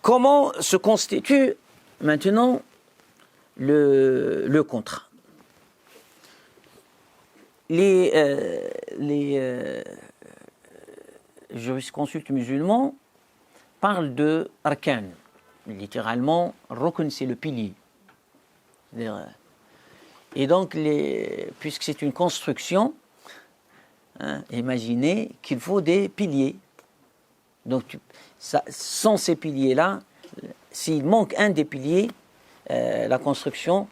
comment se constitue maintenant le contrat? Les jurisconsultes musulmans parlent de arkan. Littéralement, rukn, c'est le pilier. Et donc, puisque c'est une construction, imaginez qu'il faut des piliers. Donc, sans ces piliers-là, s'il manque un des piliers, la construction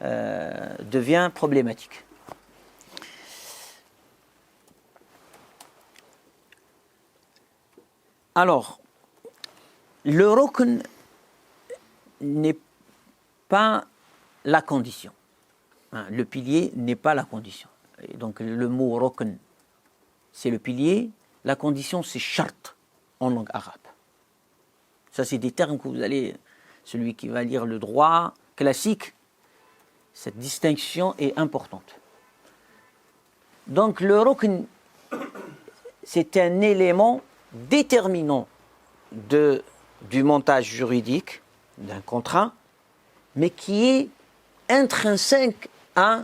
devient problématique. Alors, le rukn n'est pas la condition. Le pilier n'est pas la condition. Et donc, le mot rukn, c'est le pilier. La condition, c'est shart en langue arabe. Ça, c'est des termes que vous allez, celui qui va lire le droit classique, cette distinction est importante. Donc, le rukn, c'est un élément déterminant du montage juridique d'un contrat, mais qui est intrinsèque à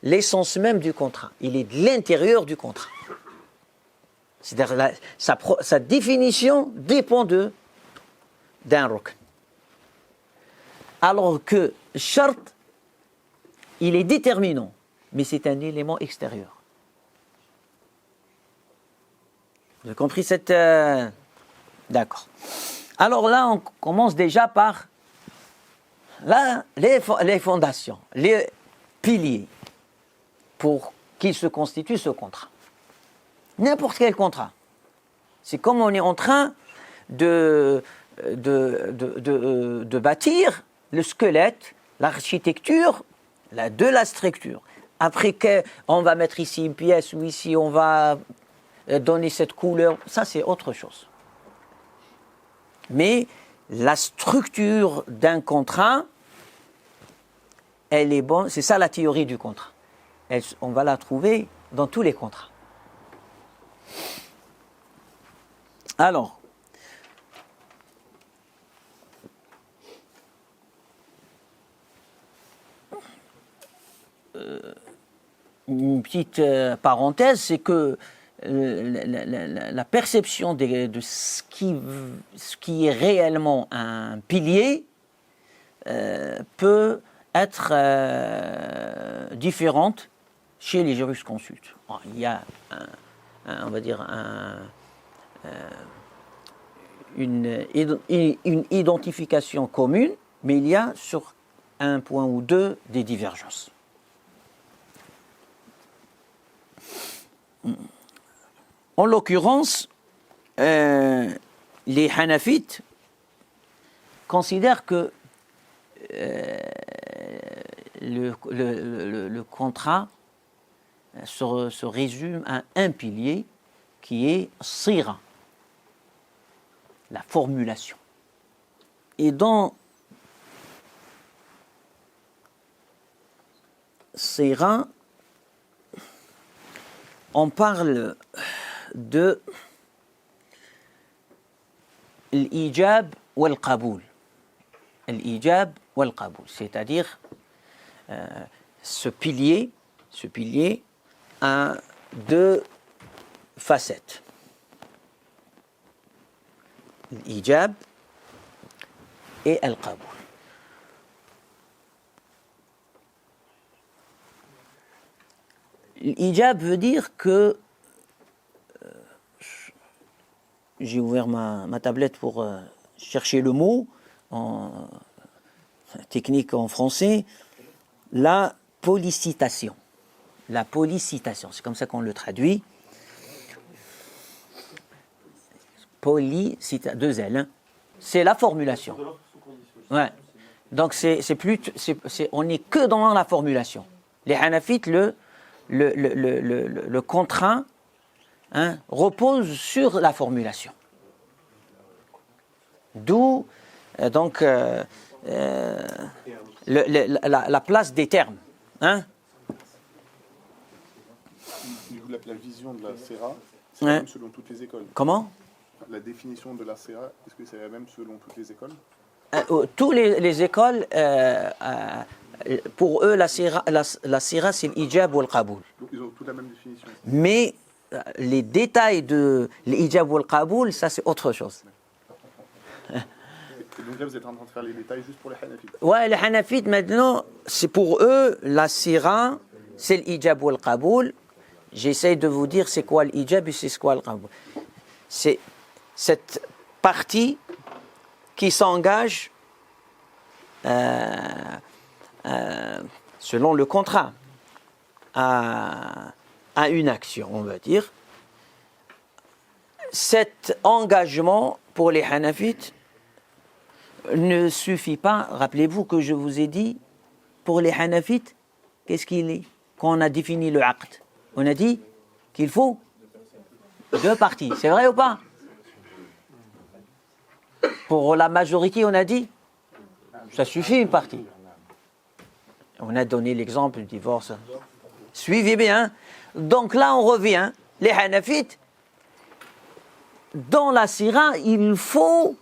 l'essence même du contrat. Il est de l'intérieur du contrat. C'est-à-dire sa définition dépend d'un rukn. Alors que shart, il est déterminant, mais c'est un élément extérieur. Vous avez compris cette... D'accord. Alors là, on commence déjà par les fondations, les piliers pour qu'il se constitue ce contrat. N'importe quel contrat. C'est comme on est en train de bâtir le squelette, l'architecture de la structure. Après on va mettre ici une pièce ou ici on va donner cette couleur, ça c'est autre chose. Mais la structure d'un contrat, elle est bonne, c'est ça la théorie du contrat. On va la trouver dans tous les contrats. Alors, une petite parenthèse, c'est que la perception de ce qui est réellement un pilier peut être différente chez les jurisconsultes. Il y a, on va dire, une identification commune, mais il y a sur un point ou deux des divergences. En l'occurrence, les Hanafites considèrent que le contrat se résume à un pilier qui est sira, la formulation. Et dans sira, on parle de l'ijab ou al-qaboul. L'ijab ou al-qaboul, c'est-à-dire ce pilier a deux facettes. L'ijab et al-qaboul. L'ijab veut dire que j'ai ouvert ma tablette pour chercher le mot en technique en français, la polycitation. La polycitation, c'est comme ça qu'on le traduit. Polycitation, deux L, hein. C'est la formulation. Ouais. Donc on n'est que dans la formulation. Les Hanafites, le contrat repose sur la formulation. D'où donc la place des termes. La vision de la Sera, c'est même selon toutes les écoles. Comment ? La définition de la sira, est-ce que c'est la même selon toutes les écoles? Tous les écoles, pour eux, la sira c'est l'ijab ou le qaboul. Donc ils ont toutes la même définition. Mais les détails de l'ijab ou le qaboul, ça c'est autre chose. Et donc là, vous êtes en train de faire les détails juste pour les Hanafites. Ouais, les Hanafites maintenant, c'est pour eux, la sira, c'est l'ijab ou le qaboul. J'essaie de vous dire c'est quoi l'ijab et c'est quoi le qaboul. C'est cette partie qui s'engage selon le contrat à une action, on va dire. Cet engagement pour les Hanafites ne suffit pas. Rappelez-vous que je vous ai dit, pour les Hanafites, qu'est-ce qu'il est? Quand on a défini le aqd, on a dit qu'il faut 2 parties. C'est vrai ou pas? Pour la majorité, on a dit ça suffit une partie. On a donné l'exemple du divorce. Suivez bien. Donc là, on revient. Les Hanafites, dans la sira, il faut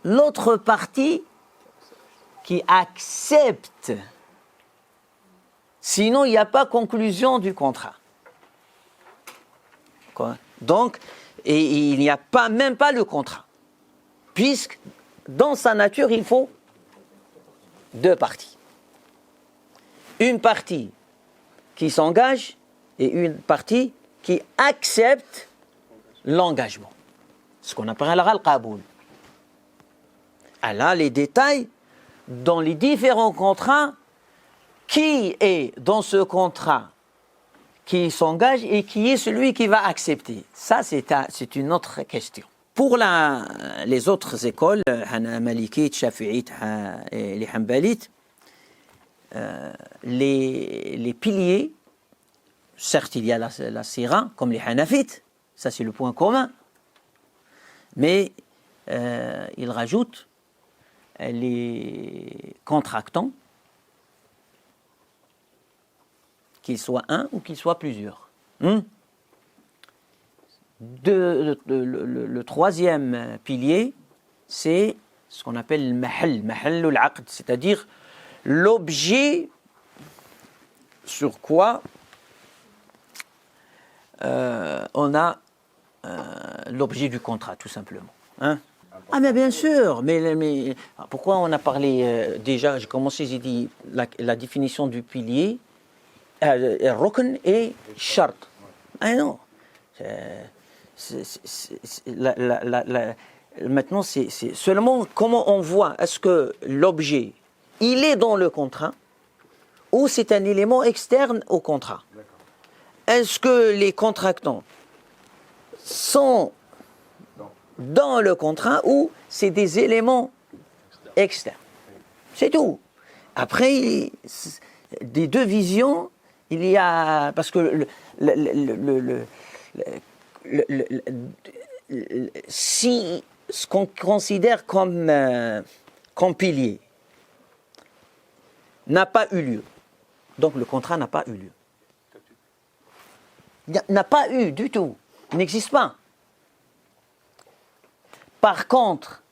l'autre partie qui accepte. Sinon, il n'y a pas conclusion du contrat. Quoi? Donc, et il n'y a pas, même pas le contrat. Puisque, dans sa nature, il faut 2 parties. Une partie qui s'engage et une partie qui accepte l'engagement. Ce qu'on appellera le qaboul. Alors, les détails, dans les différents contrats, qui est dans ce contrat qui s'engage et qui est celui qui va accepter? Ça, c'est une autre question. Pour les autres écoles, Malikites, Shafi'ites et les Hanbalites, les piliers, certes il y a la sira, comme les Hanafites, ça c'est le point commun, mais ils rajoutent les contractants, qu'ils soient un ou qu'ils soient plusieurs. Le troisième pilier, c'est ce qu'on appelle le mahal al-aqd, c'est-à-dire l'objet sur quoi on a l'objet du contrat, tout simplement. Hein? Ah mais bien sûr, mais pourquoi on a parlé déjà, j'ai commencé, j'ai dit la définition du pilier, rukn et shart. Ah non, maintenant c'est seulement comment on voit, est-ce que l'objet, il est dans le contrat ou c'est un élément externe au contrat? Est-ce que les contractants sont dans le contrat ou c'est des éléments externes? C'est tout. Après, des 2 visions, il y a... Parce que si ce qu'on considère comme pilier n'a pas eu lieu, donc le contrat n'a pas eu lieu. N'a pas eu du tout, il n'existe pas. Par contre,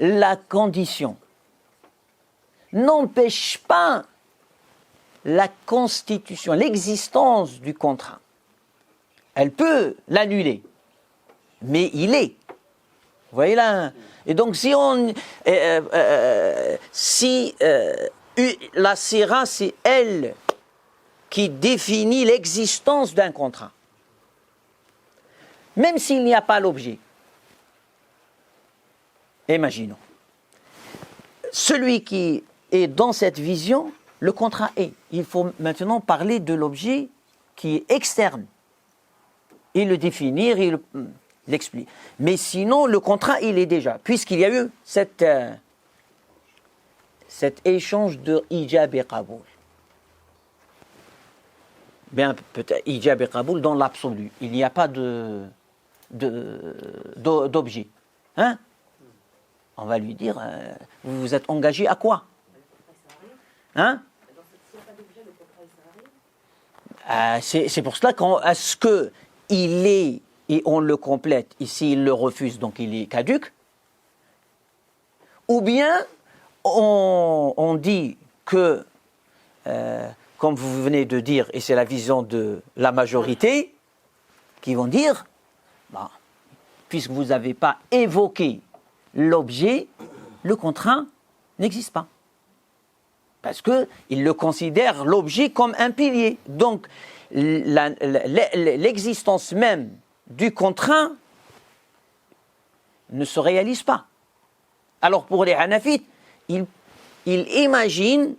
la condition n'empêche pas la constitution, l'existence du contrat. Elle peut l'annuler, mais il est. Vous voyez là? Et donc si la sira, c'est elle qui définit l'existence d'un contrat, même s'il n'y a pas l'objet. Imaginons. Celui qui est dans cette vision, le contrat est. Il faut maintenant parler de l'objet qui est externe. Et le définir, et l'expliquer. Mais sinon, le contrat, il est déjà. Puisqu'il y a eu cet échange de ijab et qaboul. Bien, peut-être ijab et qaboul dans l'absolu. Il n'y a pas d'objet. Hein? On va lui dire, vous vous êtes engagé à quoi? Hein? C'est pour cela est-ce qu'il est et on le complète, et s'il le refuse, donc il est caduc, ou bien on dit que, comme vous venez de dire, et c'est la vision de la majorité, qui vont dire, bah, puisque vous n'avez pas évoqué l'objet, le contrat n'existe pas. Parce qu'ils le considèrent l'objet comme un pilier. Donc, l'existence même du contrat ne se réalise pas. Alors pour les Hanafites, ils imaginent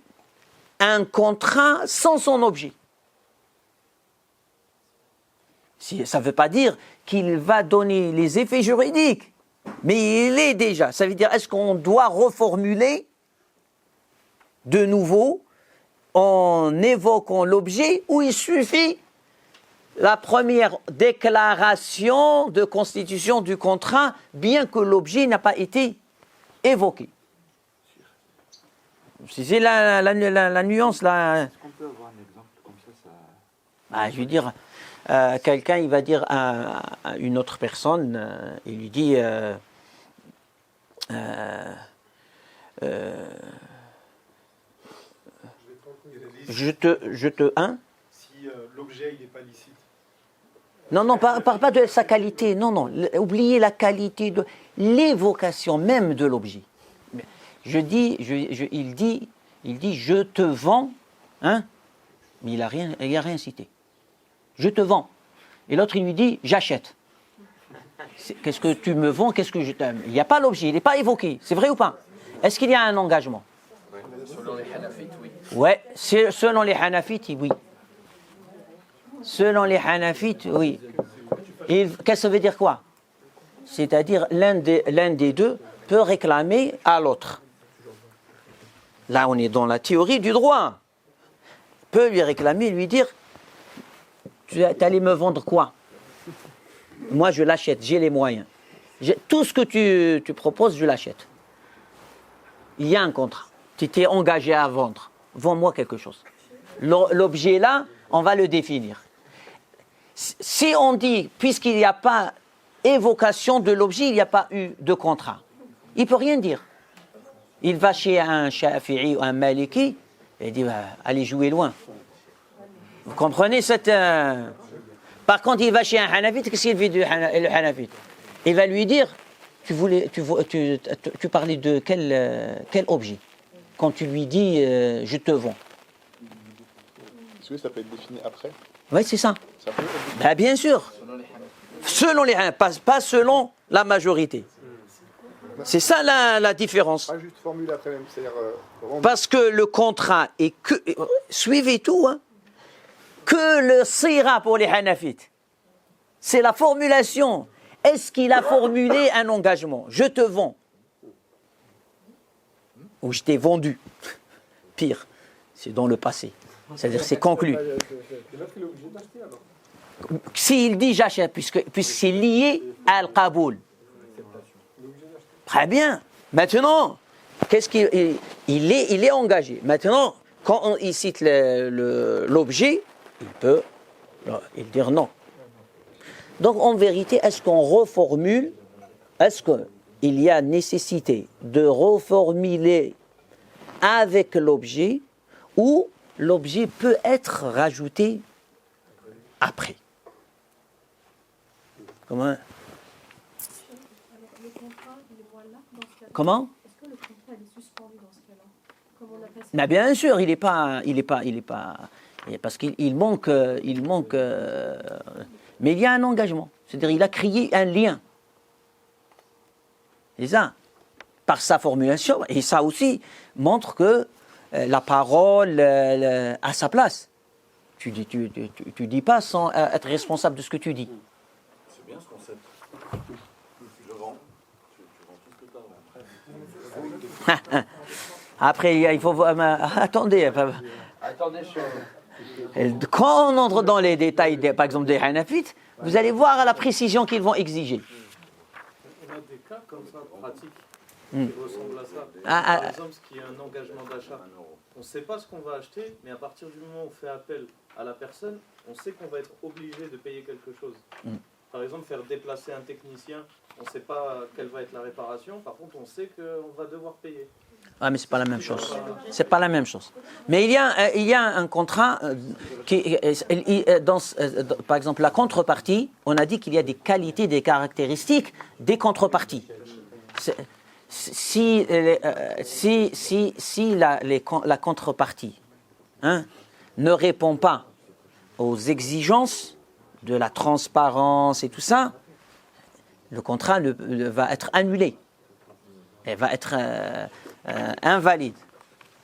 un contrat sans son objet. Ça ne veut pas dire qu'il va donner les effets juridiques, mais il est déjà. Ça veut dire, est-ce qu'on doit reformuler de nouveau en évoquant l'objet, ou il suffit la première déclaration de constitution du contrat, bien que l'objet n'a pas été évoqué. C'est la nuance là. Est-ce qu'on peut avoir un exemple comme ça, Je veux dire, quelqu'un il va dire à une autre personne, il lui dit je te si l'objet il n'est pas licite. Non, parle pas de sa qualité. Non, oubliez la qualité de l'évocation même de l'objet. Il dit, je te vends, hein, mais il n'a rien cité. Je te vends. Et l'autre, il lui dit, j'achète. Qu'est-ce que tu me vends, qu'est-ce que je t'aime? Il n'y a pas l'objet, il n'est pas évoqué. C'est vrai ou pas? Est-ce qu'il y a un engagement? Selon les Hanafites, oui. Ouais, selon les Hanafites, oui. Selon les Hanafites, oui. Qu'est-ce que ça veut dire quoi? C'est-à-dire l'un des deux peut réclamer à l'autre. Là, on est dans la théorie du droit. Peut lui réclamer, lui dire, tu allais me vendre quoi? Moi, je l'achète, j'ai les moyens. Tout ce que tu proposes, je l'achète. Il y a un contrat. Tu t'es engagé à vendre. Vends-moi quelque chose. L'objet là, on va le définir. Si on dit, puisqu'il n'y a pas évocation de l'objet, il n'y a pas eu de contrat, il ne peut rien dire. Il va chez un Shafi'i ou un Maliki, et il dit, allez jouer loin. Vous comprenez cette... Par contre, il va chez un Hanafite, qu'est-ce qu'il dit le Hanafite? Il va lui dire, tu parlais de quel objet? Quand tu lui dis, je te vends. Est-ce que ça peut être défini après? Oui, c'est ça. Ça peut être... Bien sûr. Selon les Hanafites, pas selon la majorité. C'est ça la différence. Pas juste formule après même, c'est-à-dire... Parce que le contrat est que... Suivez tout, hein. Que le sira pour les Hanafites. C'est la formulation. Est-ce qu'il a formulé un engagement? Je te vends. Ou je t'ai vendu. Pire, c'est dans le passé. C'est-à-dire c'est conclu. S'il dit j'achète, puisque c'est lié à Al-Qaboul. Très bien. Maintenant, il est engagé. Maintenant, quand il cite l'objet, il peut dire non. Donc en vérité, est-ce qu'on reformule? Est-ce qu'il y a nécessité de reformuler avec l'objet, ou l'objet peut être rajouté après? Comment? Comment? Est-ce que le contrat est suspendu dans ce cas-là? Comme on appelle ça. Mais bien sûr, il est pas, parce qu'il manque, mais il y a un engagement. C'est-à-dire, il a créé un lien. C'est ça, par sa formulation, et ça aussi montre que la parole a sa place. Tu dis pas sans être responsable de ce que tu dis. C'est bien ce concept. Je vends. Tu vends tout ce que tu as après. Après, il faut voir... Attendez. Quand on entre dans les détails, par exemple, des Hanafites, vous allez voir la précision qu'ils vont exiger. On a des cas comme ça, pratiques, qui ressemblent à ça. Par exemple, ce qui est un engagement d'achat. On ne sait pas ce qu'on va acheter, mais à partir du moment où on fait appel à la personne, on sait qu'on va être obligé de payer quelque chose. Par exemple, faire déplacer un technicien, on ne sait pas quelle va être la réparation, par contre on sait qu'on va devoir payer. Ah, mais c'est pas la même chose. C'est pas la même chose. Mais il y a un contrat qui, par exemple, la contrepartie. On a dit qu'il y a des qualités, des caractéristiques des contreparties. Si la contrepartie ne répond pas aux exigences de la transparence et tout ça, le contrat va être annulé. Elle va être invalide.